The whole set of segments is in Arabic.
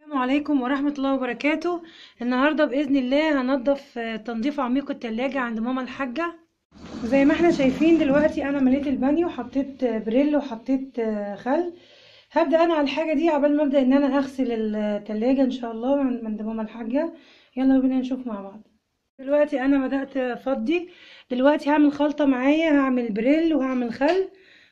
السلام عليكم ورحمة الله وبركاته. النهاردة بإذن الله هنضف تنظيف عميق التلاجة عند ماما الحاجة. زي ما احنا شايفين دلوقتي انا مليت البانيو وحطيت بريل وحطيت خل. هبدأ انا على الحاجة دي عبال ما ابدأ ان انا اغسل التلاجة ان شاء الله عند ماما الحاجة. يلا بينا نشوف مع بعض. دلوقتي انا بدأت افضي. دلوقتي هعمل خلطة معايا، هعمل بريل وهعمل خل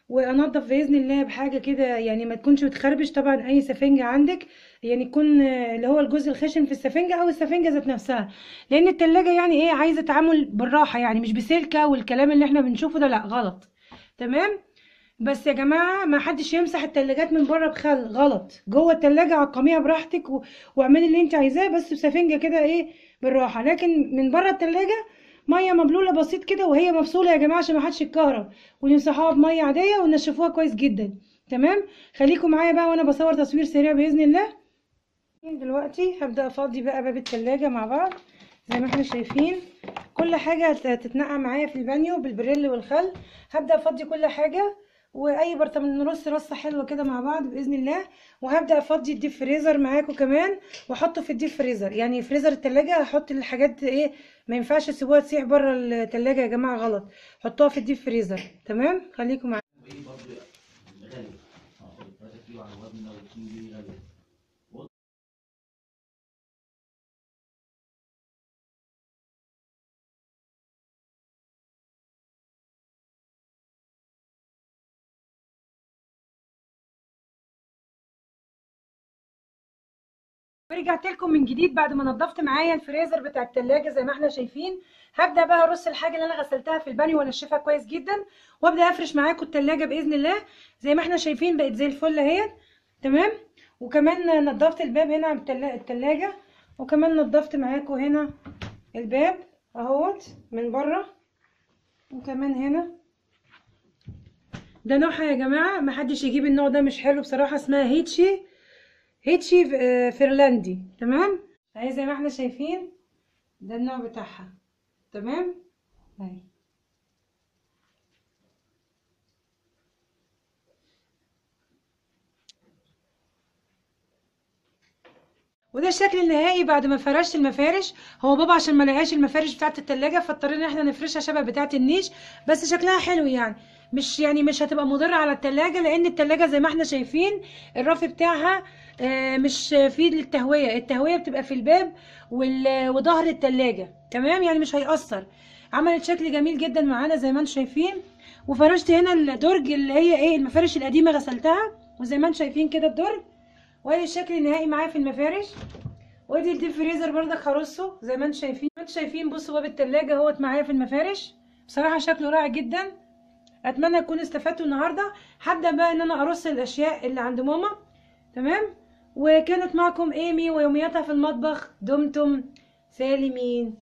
وانضف باذن الله بحاجه كده، يعني ما تكونش بتخربش. طبعا اي سفنجه عندك يعني يكون اللي هو الجزء الخشن في السفنجه او السفنجه ذات نفسها، لان التلاجة يعني ايه عايزه تعامل بالراحه، يعني مش بسلكه والكلام اللي احنا بنشوفه ده، لا غلط. تمام. بس يا جماعه ما حدش يمسح التلاجات من بره بخل، غلط. جوه التلاجة عقميها براحتك واعملي اللي انت عايزاه، بس بسفنجه كده ايه بالراحه. لكن من بره التلاجة ميه مبلوله بسيط كده وهي مفصوله يا جماعه عشان ما حدش يتكهرب، ونمسحوها بميه عاديه ونشفوها كويس جدا. تمام. خليكم معايا بقى وانا بصور تصوير سريع باذن الله. دلوقتي هبدا افضي بقى باب التلاجة مع بعض. زي ما احنا شايفين كل حاجه هتتنقع معايا في البانيو بالبريل والخل. هبدا افضي كل حاجه، واي برطمان نرص رصه حلوه كده مع بعض باذن الله. وهبدا افضي الديب فريزر معاكم كمان واحطه في الديب فريزر، يعني فريزر التلاجة هحط الحاجات ايه، ما ينفعش تسيبوها تسيح بره التلاجة يا جماعه، غلط. حطوها في الديب فريزر. تمام. خليكم معايا. ورجعت لكم من جديد بعد ما نضفت معايا الفريزر بتاع التلاجة زي ما احنا شايفين. هبدا بقى ارص الحاجه اللي انا غسلتها في البانيو وانشفها كويس جدا، وابدا افرش معاكم التلاجة باذن الله. زي ما احنا شايفين بقت زي الفل اهي. تمام. وكمان نضفت الباب هنا على التلاجة، وكمان نضفت معاكم هنا الباب اهوت من بره، وكمان هنا. ده نوعها يا جماعه محدش يجيب النوع ده، مش حلو بصراحه. اسمها هيتشي فيرلاندي. تمام. اهي زي ما احنا شايفين ده النوع بتاعها. تمام. اهي. وده الشكل النهائي بعد ما فرشت المفارش. هو بابا عشان ما لقاش المفارش بتاعه التلاجة فاضطرينا ان احنا نفرشها شبه بتاعه النيش، بس شكلها حلو يعني. مش هتبقى مضرة على التلاجة، لان التلاجة زي ما احنا شايفين الرف بتاعها مش فيه التهوية. التهوية بتبقى في الباب وظهر التلاجة. تمام. يعني مش هيأثر. عملت شكل جميل جدا معانا زي ما انتم شايفين. وفرشت هنا الدرج اللي هي ايه المفارش القديمة غسلتها، وزي ما انتم شايفين كده الدرج. وادي الشكل النهائي معايا في المفارش. وادي الديب فريزر برضك هرصه زي ما انتم شايفين. بصوا باب التلاجة اهوت معايا في المفارش. بصراحة شكله رائع جدا. اتمنى تكونوا استفدتوا النهارده. هبدأ بقى ان انا ارص الاشياء اللي عند ماما. تمام. وكانت معكم ايمي ويومياتها في المطبخ. دمتم سالمين.